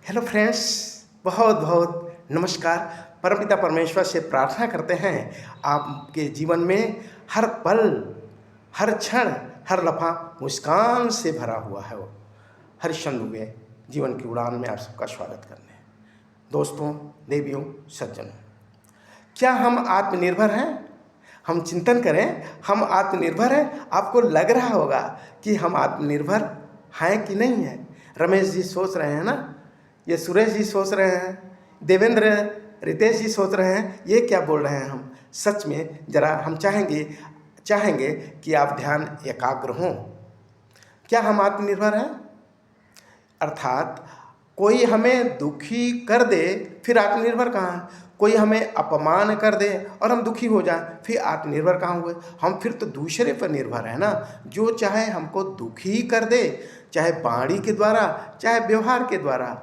Hello friends, बहुत बहुत नमस्कार। परमपिता परमेश्वर से प्रार्थना करते हैं आपके जीवन में हर पल, हर क्षण, हर लम्हा मुस्कान से भरा हुआ है। वो हरिश्चंद्र के जीवन की उड़ान में आप सबका स्वागत करने हैं। दोस्तों, देवियों, सज्जनों, क्या हम आत्मनिर्भर हैं? हम चिंतन करें, हम आत्मनिर्भर हैं। आपको लग रहा होगा कि हम आत्मनिर्भर हैं कि नहीं हैं। रमेश जी सोच रहे हैं ना, ये सुरेश जी सोच रहे हैं, देवेंद्र, रितेश जी सोच रहे हैं, ये क्या बोल रहे हैं हम। सच में जरा हम चाहेंगे कि आप ध्यान एकाग्र हों। क्या हम आत्मनिर्भर हैं? अर्थात कोई हमें दुखी कर दे, फिर आत्मनिर्भर कहाँ है? कोई हमें अपमान कर दे और हम दुखी हो जाएं, फिर आत्मनिर्भर कहाँ हुए? हम फिर तो दूसरे पर निर्भर है ना। जो चाहे हमको दुखी कर दे, चाहे वाणी के द्वारा, चाहे व्यवहार के द्वारा,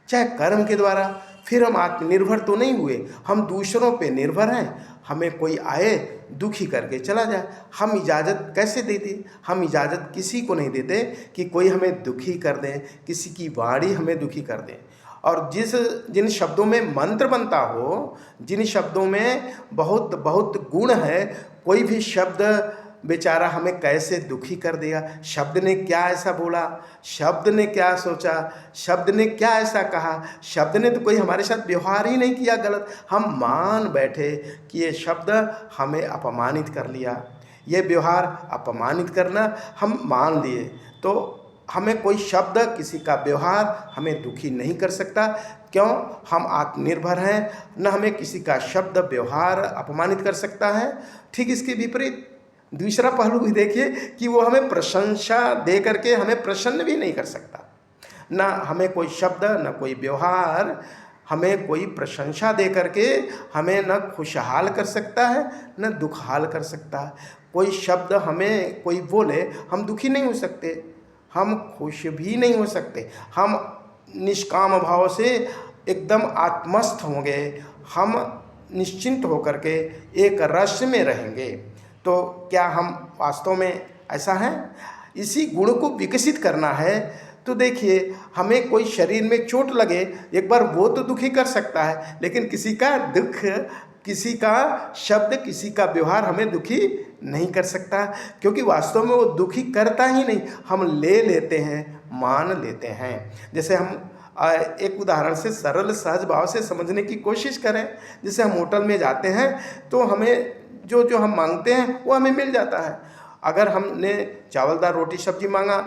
चाहे कर्म के द्वारा, फिर हम आत्मनिर्भर तो नहीं हुए। हम दूसरों पे निर्भर हैं। हमें कोई आए, दुखी करके चला जाए, हम इजाज़त कैसे देते? हम इजाज़त किसी को नहीं देते कि कोई हमें दुखी कर दे, किसी की वाणी हमें दुखी कर दे। और जिन शब्दों में मंत्र बनता हो, जिन शब्दों में बहुत बहुत गुण है, कोई भी शब्द बेचारा हमें कैसे दुखी कर देगा। शब्द ने क्या ऐसा बोला, शब्द ने क्या सोचा, शब्द ने क्या ऐसा कहा, शब्द ने तो कोई हमारे साथ व्यवहार ही नहीं किया गलत। हम मान बैठे कि ये शब्द हमें अपमानित कर लिया, ये व्यवहार अपमानित करना हम मान लिए। तो हमें कोई शब्द, किसी का व्यवहार हमें दुखी नहीं कर सकता। क्यों? हम आत्मनिर्भर हैं। न हमें किसी का शब्द, व्यवहार अपमानित कर सकता है। ठीक इसके विपरीत दूसरा पहलू भी देखिए कि वो हमें प्रशंसा दे करके हमें प्रसन्न भी नहीं कर सकता। ना हमें कोई शब्द, ना कोई व्यवहार हमें कोई प्रशंसा दे करके हमें न खुशहाल कर सकता है, न दुखहाल कर सकता है। कोई शब्द हमें कोई बोले, हम दुखी नहीं हो सकते, हम खुश भी नहीं हो सकते। हम निष्काम भाव से एकदम आत्मस्थ होंगे, हम निश्चिंत होकर के एक रस में रहेंगे। तो क्या हम वास्तव में ऐसा है? इसी गुण को विकसित करना है। तो देखिए, हमें कोई शरीर में चोट लगे, एक बार वो तो दुखी कर सकता है, लेकिन किसी का दुख, किसी का शब्द, किसी का व्यवहार हमें दुखी नहीं कर सकता। क्योंकि वास्तव में वो दुखी करता ही नहीं, हम ले लेते हैं, मान लेते हैं। जैसे हम एक उदाहरण से सरल सहज भाव से समझने की कोशिश करें। जैसे हम होटल में जाते हैं तो हमें जो जो हम मांगते हैं वो हमें मिल जाता है। अगर हमने चावलदार रोटी सब्जी मांगा,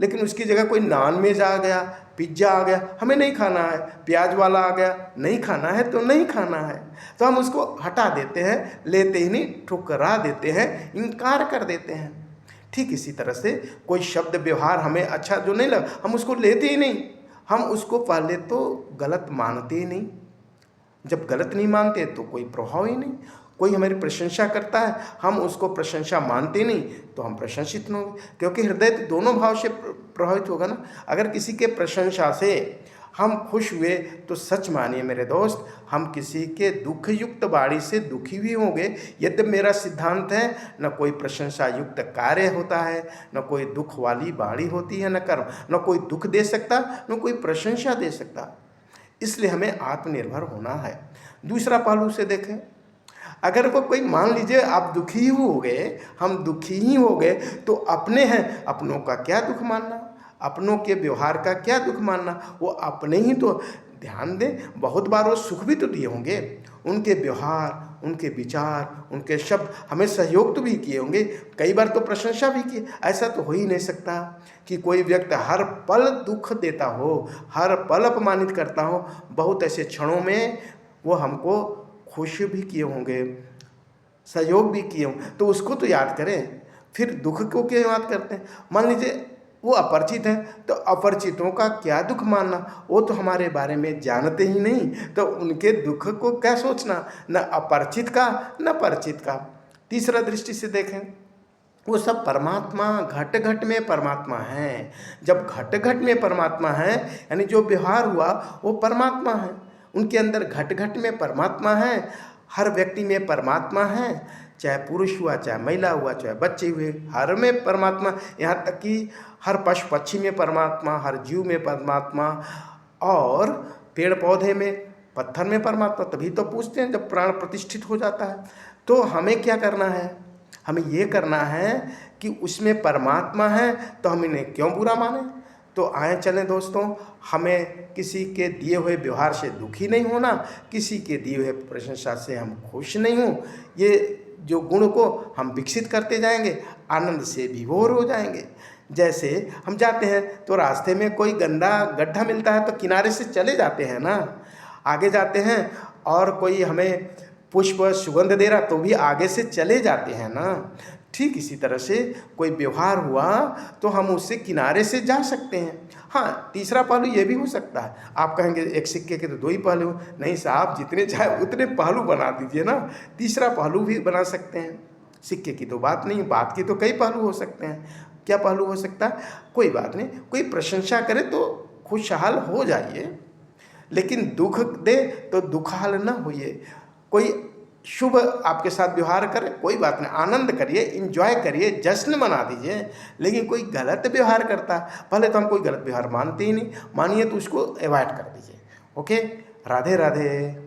लेकिन उसकी जगह कोई नॉन वेज आ गया, पिज्ज़ा आ गया, हमें नहीं खाना है, प्याज वाला आ गया, नहीं खाना है तो नहीं खाना है, तो हम उसको हटा देते हैं, लेते ही नहीं, ठुकरा देते हैं, इनकार कर देते हैं। ठीक इसी तरह से कोई शब्द व्यवहार हमें अच्छा जो नहीं लगा, हम उसको लेते ही नहीं। हम उसको पहले तो गलत मानते ही नहीं। जब गलत नहीं मानते तो कोई प्रभाव ही नहीं। कोई हमारी प्रशंसा करता है, हम उसको प्रशंसा मानते नहीं, तो हम प्रशंसित न होंगे। क्योंकि हृदय तो दोनों भाव से प्रभावित होगा ना। अगर किसी के प्रशंसा से हम खुश हुए तो सच मानिए मेरे दोस्त, हम किसी के दुख युक्त वाणी से दुखी भी होंगे। यद्यपि मेरा सिद्धांत है, न कोई प्रशंसा युक्त कार्य होता है, न कोई दुख वाली वाणी होती है, न कर्म, न कोई दुख दे सकता, न कोई प्रशंसा दे सकता। इसलिए हमें आत्मनिर्भर होना है। दूसरा पहलू से देखें, अगर वो कोई, मान लीजिए आप दुखी ही हो गए, हम दुखी ही हो गए, तो अपने हैं, अपनों का क्या दुख मानना, अपनों के व्यवहार का क्या दुख मानना। वो अपने ही तो, ध्यान दें, बहुत बार वो सुख भी तो दिए होंगे। उनके व्यवहार, उनके विचार, उनके शब्द हमें सहयोग तो भी किए होंगे, कई बार तो प्रशंसा भी की। ऐसा तो हो ही नहीं सकता कि कोई व्यक्ति हर पल दुख देता हो, हर पल अपमानित करता हो। बहुत ऐसे क्षणों में वो हमको खुश भी किए होंगे, सहयोग भी किए होंगे, तो उसको तो याद करें। फिर दुख को क्यों याद करते हैं? मान लीजिए वो अपरिचित हैं, तो अपरिचितों का क्या दुख मानना, वो तो हमारे बारे में जानते ही नहीं, तो उनके दुख को क्या सोचना, न अपरिचित का न परिचित का। तीसरा दृष्टि से देखें, वो सब परमात्मा, घट घट में परमात्मा हैं। जब घट घट में परमात्मा है, यानी जो व्यवहार हुआ वो परमात्मा है, उनके अंदर घट घट में परमात्मा है। हर व्यक्ति में परमात्मा है, चाहे पुरुष हुआ, चाहे महिला हुआ, चाहे बच्चे हुए, हर में परमात्मा। यहाँ तक कि हर पशु पक्षी में परमात्मा, हर जीव में परमात्मा, और पेड़ पौधे में, पत्थर में परमात्मा, तभी तो पूछते हैं जब प्राण प्रतिष्ठित हो जाता है। तो हमें क्या करना है? हमें ये करना है कि उसमें परमात्मा है तो हम इन्हें क्यों बुरा माने। तो आए चलें दोस्तों, हमें किसी के दिए हुए व्यवहार से दुखी नहीं होना, किसी के दिए हुए प्रशंसा से हम खुश नहीं हों। ये जो गुण को हम विकसित करते जाएंगे, आनंद से विभोर हो जाएंगे। जैसे हम जाते हैं तो रास्ते में कोई गंदा गड्ढा मिलता है तो किनारे से चले जाते हैं ना, आगे जाते हैं। और कोई हमें पुष्प सुगंध दे रहा तो भी आगे से चले जाते हैं ना। ठीक इसी तरह से कोई व्यवहार हुआ तो हम उससे किनारे से जा सकते हैं। हाँ, तीसरा पहलू ये भी हो सकता है। आप कहेंगे एक सिक्के के तो दो ही पहलू। नहीं साहब, जितने चाहे उतने पहलू बना दीजिए ना। तीसरा पहलू भी बना सकते हैं। सिक्के की तो बात नहीं, बात की तो कई पहलू हो सकते हैं। क्या पहलू हो सकता है? कोई बात नहीं, कोई प्रशंसा करे तो खुशहाल हो जाइए, लेकिन दुख दे तो दुखहाल न होइए। कोई शुभ आपके साथ व्यवहार करे, कोई बात नहीं, आनंद करिए, इंजॉय करिए, जश्न मना दीजिए। लेकिन कोई गलत व्यवहार करता, पहले तो हम कोई गलत व्यवहार मानते ही नहीं, मानिए तो उसको अवॉइड कर दीजिए। ओके, राधे राधे।